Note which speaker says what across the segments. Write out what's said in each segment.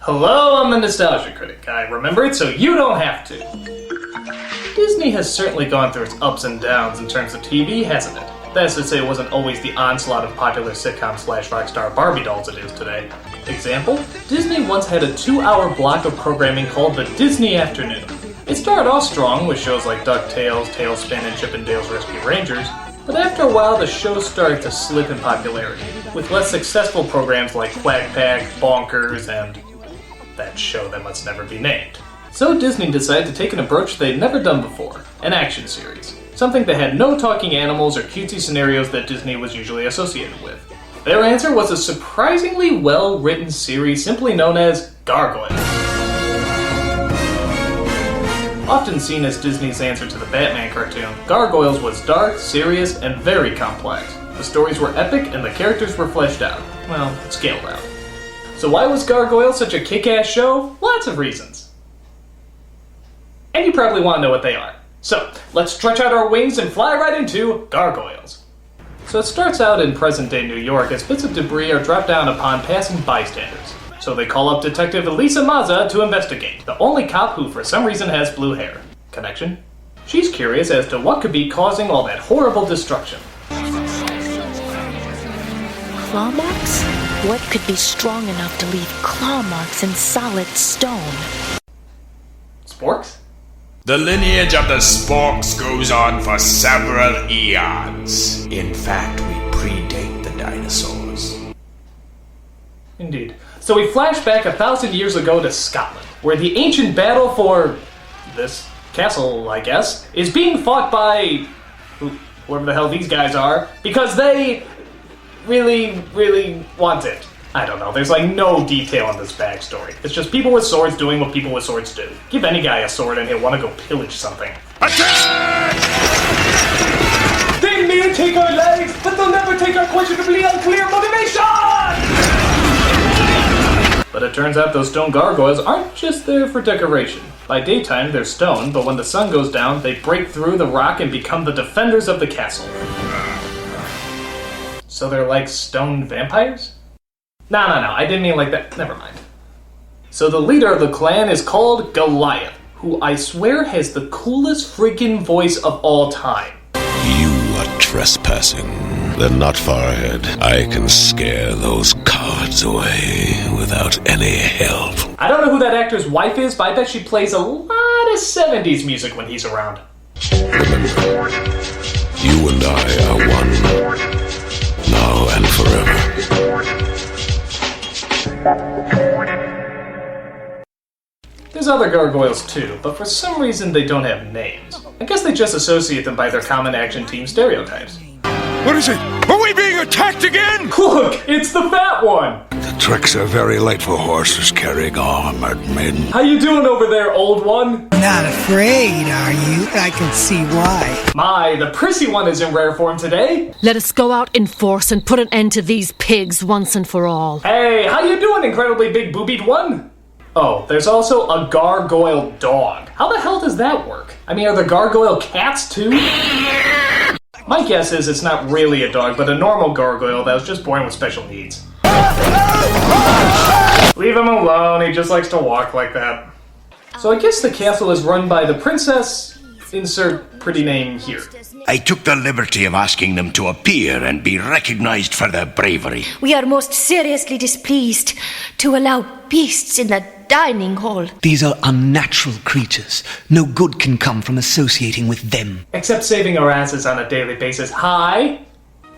Speaker 1: Hello, I'm the Nostalgia Critic. I remember it so you don't have to. Disney has certainly gone through its ups and downs in terms of TV, hasn't it? That's to say it wasn't always the onslaught of popular sitcom/rockstar Barbie dolls it is today. Example, Disney once had a 2-hour block of programming called the Disney Afternoon. It started off strong with shows like DuckTales, Tailspin, and Chip 'n Dale's Rescue Rangers, but after a while the show started to slip in popularity, with less successful programs like Quack Pack, Bonkers, and that show that must never be named. So Disney decided to take an approach they'd never done before, an action series. Something that had no talking animals or cutesy scenarios that Disney was usually associated with. Their answer was a surprisingly well-written series simply known as Gargoyles. Often seen as Disney's answer to the Batman cartoon, Gargoyles was dark, serious, and very complex. The stories were epic and the characters were fleshed out. Well, scaled out. So why was Gargoyles such a kick-ass show? Lots of reasons. And you probably want to know what they are. So, let's stretch out our wings and fly right into Gargoyles. So it starts out in present-day New York as bits of debris are dropped down upon passing bystanders. So they call up Detective Elisa Mazza to investigate, the only cop who for some reason has blue hair. Connection? She's curious as to what could be causing all that horrible destruction.
Speaker 2: Claw marks? What could be strong enough to leave claw marks in solid stone?
Speaker 1: Sporks?
Speaker 3: The lineage of the Sporks goes on for several eons. In fact, we predate the dinosaurs.
Speaker 1: Indeed. So we flash back 1,000 years ago to Scotland, where the ancient battle for this castle, I guess, is being fought by whoever the hell these guys are, because they really want it. I don't know, there's like no detail on this backstory. It's just people with swords doing what people with swords do. Give any guy a sword and he'll want to go pillage something. Attack! They may take our lives, but they'll never take our questionably unclear motivation! But it turns out those stone gargoyles aren't just there for decoration. By daytime, they're stone, but when the sun goes down, they break through the rock and become the defenders of the castle. So they're like stone vampires? No, I didn't mean like that. Never mind. So the leader of the clan is called Goliath, who I swear has the coolest freaking voice of all time.
Speaker 4: You are trespassing. They're not far ahead. I can scare those cowards away without any help.
Speaker 1: I don't know who that actor's wife is, but I bet she plays a lot of 70s music when he's around.
Speaker 4: Remember, you and I are one, now and forever.
Speaker 1: There's other gargoyles too, but for some reason they don't have names. I guess they just associate them by their common action team stereotypes.
Speaker 3: What is it? Are we being attacked again?
Speaker 1: Look, it's the fat one!
Speaker 4: The tricks are very late for horses carrying armored men.
Speaker 1: How you doing over there, old one?
Speaker 5: Not afraid, are you? I can see why.
Speaker 1: My, the prissy one is in rare form today.
Speaker 6: Let us go out in force and put an end to these pigs once and for all.
Speaker 1: Hey, how you doing, incredibly big boobied one? Oh, there's also a gargoyle dog. How the hell does that work? I mean, are there gargoyle cats too? My guess is it's not really a dog, but a normal gargoyle that was just born with special needs. Leave him alone, he just likes to walk like that. So I guess the castle is run by the princess, insert pretty name here.
Speaker 7: I took the liberty of asking them to appear and be recognized for their bravery.
Speaker 2: We are most seriously displeased to allow beasts in the dining hall.
Speaker 5: These are unnatural creatures. No good can come from associating with them.
Speaker 1: Except saving our asses on a daily basis. Hi?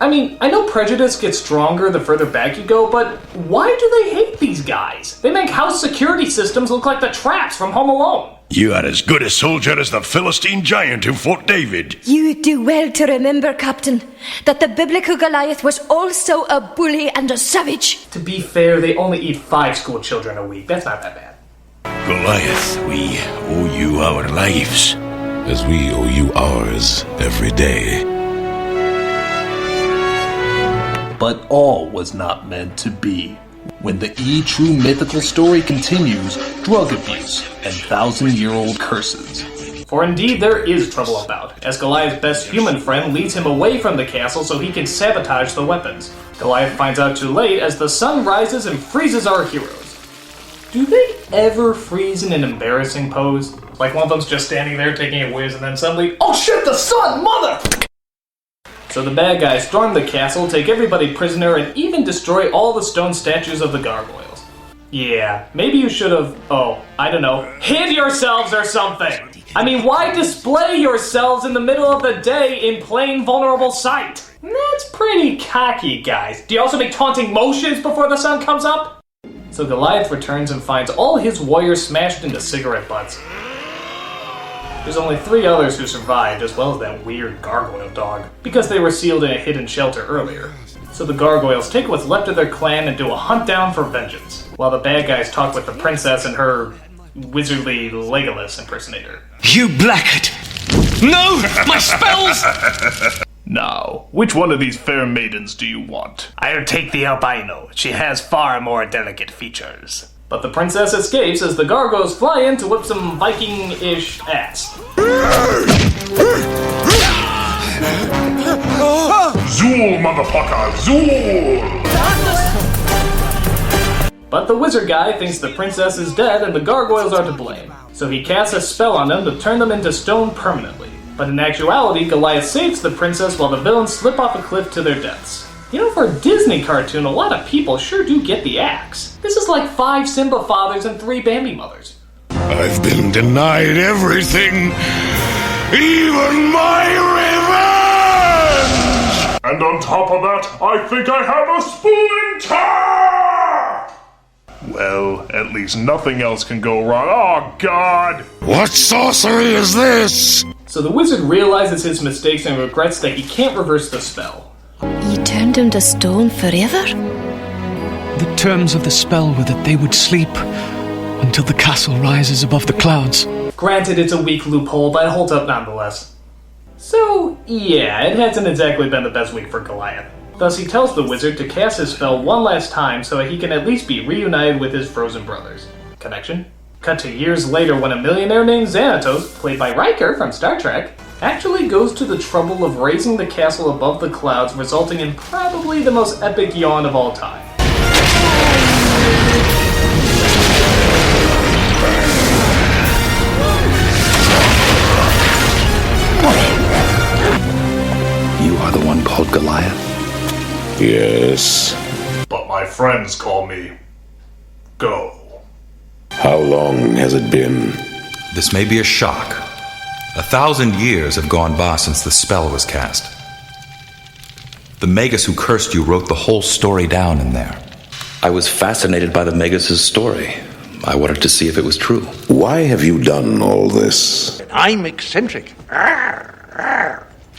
Speaker 1: I mean, I know prejudice gets stronger the further back you go, but why do they hate these guys? They make house security systems look like the traps from Home Alone.
Speaker 7: You are as good a soldier as the Philistine giant who fought David.
Speaker 2: You do well to remember, Captain, that the biblical Goliath was also a bully and a savage.
Speaker 1: To be fair, they only eat 5 school children a week. That's not that bad.
Speaker 7: Goliath, we owe you our lives.
Speaker 4: As we owe you ours every day.
Speaker 8: But all was not meant to be. When the true mythical story continues, drug abuse and 1,000-year-old curses.
Speaker 1: For indeed there is trouble about, as Goliath's best human friend leads him away from the castle so he can sabotage the weapons. Goliath finds out too late as the sun rises and freezes our heroes. do they ever freeze in an embarrassing pose? Like one of them's just standing there taking a whiz and then suddenly, oh shit, the sun, mother! So the bad guys storm the castle, take everybody prisoner, and even destroy all the stone statues of the gargoyles. Yeah, maybe you should have, I don't know, hid yourselves or something! I mean, why display yourselves in the middle of the day in plain vulnerable sight? That's pretty cocky, guys. Do you also make taunting motions before the sun comes up? So Goliath returns and finds all his warriors smashed into cigarette butts. There's only 3 others who survived, as well as that weird gargoyle dog, because they were sealed in a hidden shelter earlier. So the gargoyles take what's left of their clan and do a hunt down for vengeance, while the bad guys talk with the princess and her wizardly Legolas impersonator.
Speaker 5: You blackguard! No! My spells!
Speaker 1: Now, which one of these fair maidens do you want? I'll take the albino. She has far more delicate features. But the princess escapes as the gargoyles fly in to whip some Viking-ish ass.
Speaker 3: Zool, motherfucker, Zool!
Speaker 1: But the wizard guy thinks the princess is dead and the gargoyles are to blame. So he casts a spell on them to turn them into stone permanently. But in actuality, Goliath saves the princess while the villains slip off a cliff to their deaths. You know, for a Disney cartoon, a lot of people sure do get the axe. This is like 5 Simba fathers and 3 Bambi mothers.
Speaker 4: I've been denied everything, even my revenge!
Speaker 3: And on top of that, I think I have a splinter! Well, at least nothing else can go wrong. Oh, God!
Speaker 4: What sorcery is this?
Speaker 1: So the wizard realizes his mistakes and regrets that he can't reverse the spell.
Speaker 2: You turned him to stone forever?
Speaker 5: The terms of the spell were that they would sleep until the castle rises above the clouds.
Speaker 1: Granted, it's a weak loophole, but it holds up nonetheless. So, yeah, it hasn't exactly been the best week for Goliath. Thus, he tells the wizard to cast his spell one last time so that he can at least be reunited with his frozen brothers. Connection? Cut to years later when a millionaire named Xanatos, played by Riker from Star Trek, actually goes to the trouble of raising the castle above the clouds, resulting in probably the most epic yawn of all time.
Speaker 8: You are the one called Goliath?
Speaker 4: Yes.
Speaker 3: But my friends call me Go.
Speaker 4: How long has it been?
Speaker 9: This may be a shock. 1,000 years have gone by since the spell was cast. The Magus who cursed you wrote the whole story down in there.
Speaker 10: I was fascinated by the Magus' story. I wanted to see if it was true.
Speaker 4: Why have you done all this?
Speaker 7: I'm eccentric.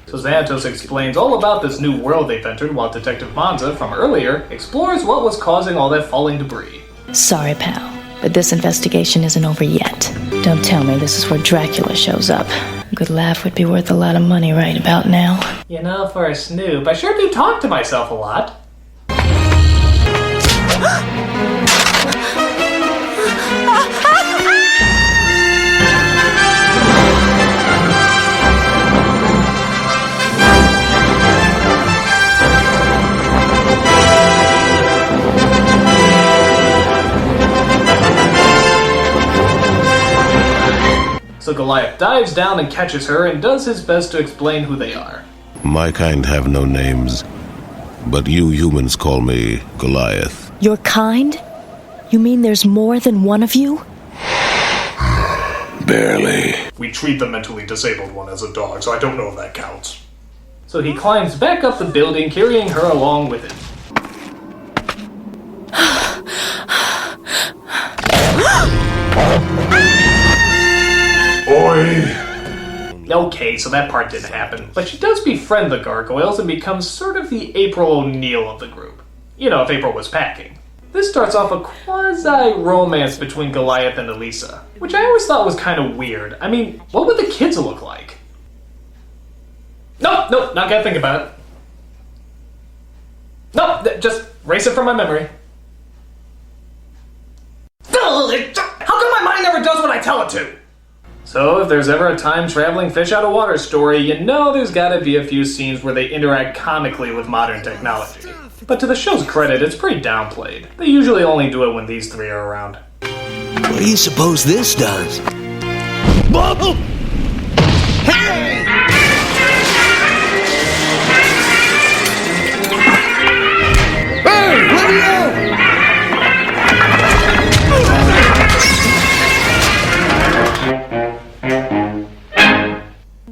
Speaker 1: So Xanatos explains all about this new world they've entered while Detective Bonza, from earlier, explores what was causing all that falling debris.
Speaker 11: Sorry, pal, but this investigation isn't over yet. Don't tell me this is where Dracula shows up. A good laugh would be worth a lot of money right about now.
Speaker 1: You know, for a snoop, I sure do talk to myself a lot. So Goliath dives down and catches her and does his best to explain who they are.
Speaker 4: My kind have no names, but you humans call me Goliath.
Speaker 11: Your kind? You mean there's more than one of you?
Speaker 4: Barely.
Speaker 3: We treat the mentally disabled one as a dog, so I don't know if that counts.
Speaker 1: So he climbs back up the building, carrying her along with him.
Speaker 3: Oi!
Speaker 1: Okay, so that part didn't happen. But she does befriend the gargoyles and becomes sort of the April O'Neil of the group. You know, if April was packing. This starts off a quasi-romance between Goliath and Elisa, which I always thought was kind of weird. I mean, what would the kids look like? Nope, not gonna think about it. Nope, just erase it from my memory. How come my mind never does what I tell it to? So, if there's ever a time-traveling fish-out-of-water story, you know there's gotta be a few scenes where they interact comically with modern technology. But to the show's credit, it's pretty downplayed. They usually only do it when these 3 are around.
Speaker 12: What do you suppose this does? Whoa! Hey! Hey! Let me out!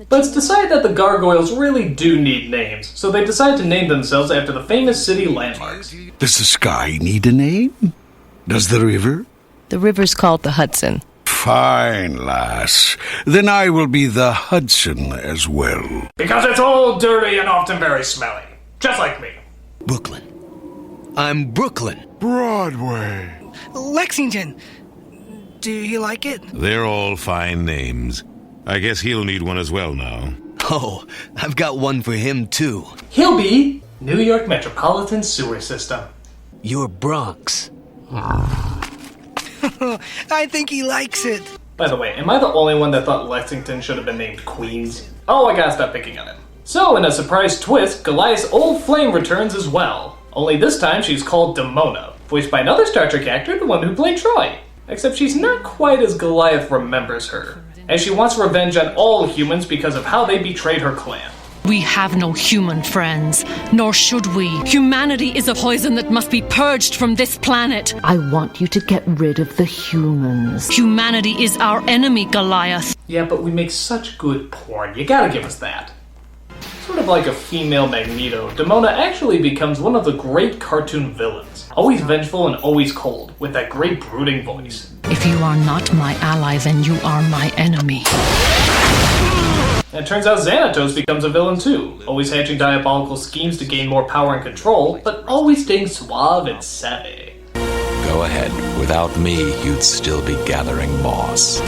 Speaker 1: But it's decided that the Gargoyles really do need names, so they decide to name themselves after the famous city landmarks.
Speaker 12: Does the sky need a name? Does the river?
Speaker 13: The river's called the Hudson.
Speaker 12: Fine, lass. Then I will be the Hudson as well.
Speaker 1: Because it's all dirty and often very smelly. Just like me.
Speaker 12: Brooklyn. I'm Brooklyn.
Speaker 14: Broadway.
Speaker 15: Lexington. Do you like it?
Speaker 4: They're all fine names. I guess he'll need one as well now.
Speaker 12: Oh, I've got one for him, too.
Speaker 1: He'll be New York Metropolitan Sewer System.
Speaker 12: You're Bronx.
Speaker 15: I think he likes it.
Speaker 1: By the way, am I the only one that thought Lexington should have been named Queens? Oh, I gotta stop picking on him. So, in a surprise twist, Goliath's old flame returns as well. Only this time she's called Demona, voiced by another Star Trek actor, the one who played Troy. Except she's not quite as Goliath remembers her, as she wants revenge on all humans because of how they betrayed her clan.
Speaker 6: We have no human friends, nor should we. Humanity is a poison that must be purged from this planet.
Speaker 16: I want you to get rid of the humans.
Speaker 6: Humanity is our enemy, Goliath.
Speaker 1: Yeah, but we make such good porn. You gotta give us that. Sort of like a female Magneto, Demona actually becomes one of the great cartoon villains. Always vengeful and always cold, with that great brooding voice.
Speaker 6: If you are not my ally, then you are my enemy.
Speaker 1: And it turns out Xanatos becomes a villain too, always hatching diabolical schemes to gain more power and control, but always staying suave and savvy.
Speaker 9: Go ahead. Without me, you'd still be gathering moss.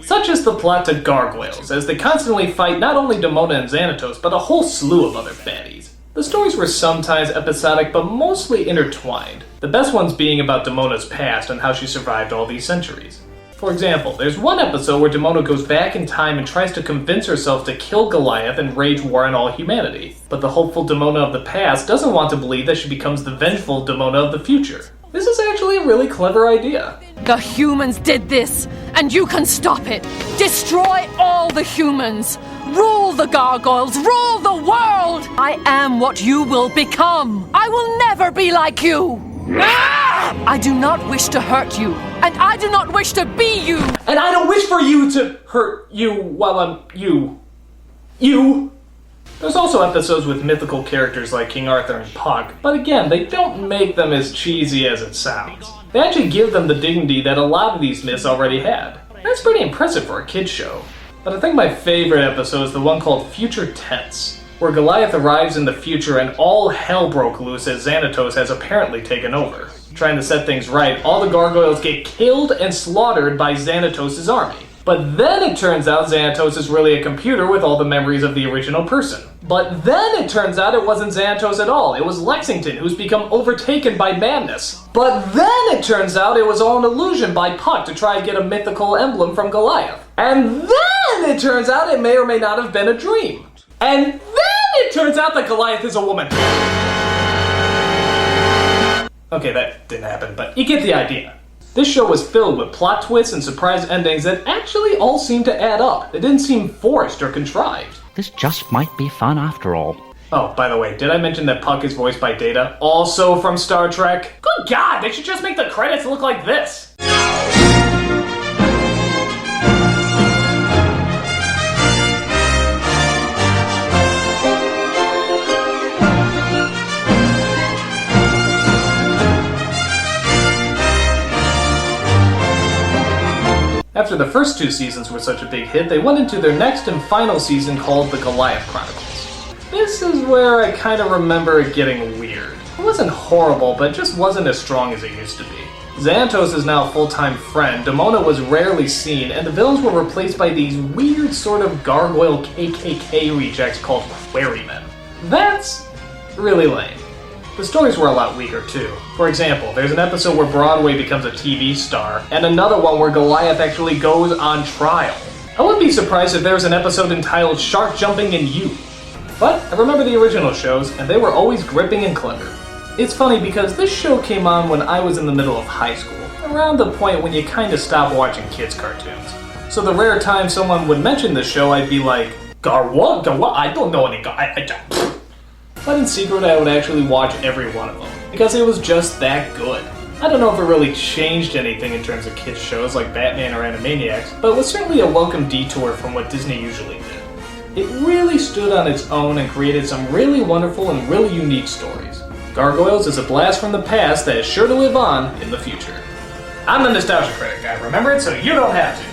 Speaker 1: Such is the plot to Gargoyles, as they constantly fight not only Demona and Xanatos, but a whole slew of other baddies. The stories were sometimes episodic, but mostly intertwined, the best ones being about Demona's past and how she survived all these centuries. For example, there's one episode where Demona goes back in time and tries to convince herself to kill Goliath and wage war on all humanity. But the hopeful Demona of the past doesn't want to believe that she becomes the vengeful Demona of the future. This is actually a really clever idea.
Speaker 6: The humans did this, and you can stop it. Destroy all the humans. Rule the Gargoyles. Rule the world. I am what you will become. I will never be like you. I do not wish to hurt you, and I do not wish to be you.
Speaker 1: And I don't wish for you to hurt you while I'm you. There's also episodes with mythical characters like King Arthur and Puck, but again, they don't make them as cheesy as it sounds. They actually give them the dignity that a lot of these myths already had. That's pretty impressive for a kid's show. But I think my favorite episode is the one called Future Tense, where Goliath arrives in the future and all hell broke loose as Xanatos has apparently taken over. Trying to set things right, all the Gargoyles get killed and slaughtered by Xanatos' army. But then it turns out Xanatos is really a computer with all the memories of the original person. But then it turns out it wasn't Xanatos at all, it was Lexington, who's become overtaken by madness. But then it turns out it was all an illusion by Puck to try and get a mythical emblem from Goliath. And then it turns out it may or may not have been a dream. And then it turns out that Goliath is a woman. Okay, that didn't happen, but you get the idea. This show was filled with plot twists and surprise endings that actually all seemed to add up. It didn't seem forced or contrived.
Speaker 17: This just might be fun after all.
Speaker 1: Oh, by the way, did I mention that Puck is voiced by Data, also from Star Trek? Good God, they should just make the credits look like this. After the first two seasons were such a big hit, they went into their next and final season called The Goliath Chronicles. This is where I kind of remember it getting weird. It wasn't horrible, but it just wasn't as strong as it used to be. Xanatos is now a full-time friend, Demona was rarely seen, and the villains were replaced by these weird sort of gargoyle KKK rejects called Quarrymen. That's really lame. The stories were a lot weaker too. For example, there's an episode where Broadway becomes a TV star, and another one where Goliath actually goes on trial. I wouldn't be surprised if there was an episode entitled Shark Jumping in You. But I remember the original shows, and they were always gripping and clever. It's funny because this show came on when I was in the middle of high school, around the point when you kinda stop watching kids' cartoons. So the rare time someone would mention the show, I'd be like, what? I don't know any But in secret, I would actually watch every one of them, because it was just that good. I don't know if it really changed anything in terms of kids' shows like Batman or Animaniacs, but it was certainly a welcome detour from what Disney usually did. It really stood on its own and created some really wonderful and really unique stories. Gargoyles is a blast from the past that is sure to live on in the future. I'm the Nostalgia Critic. I remember it so you don't have to.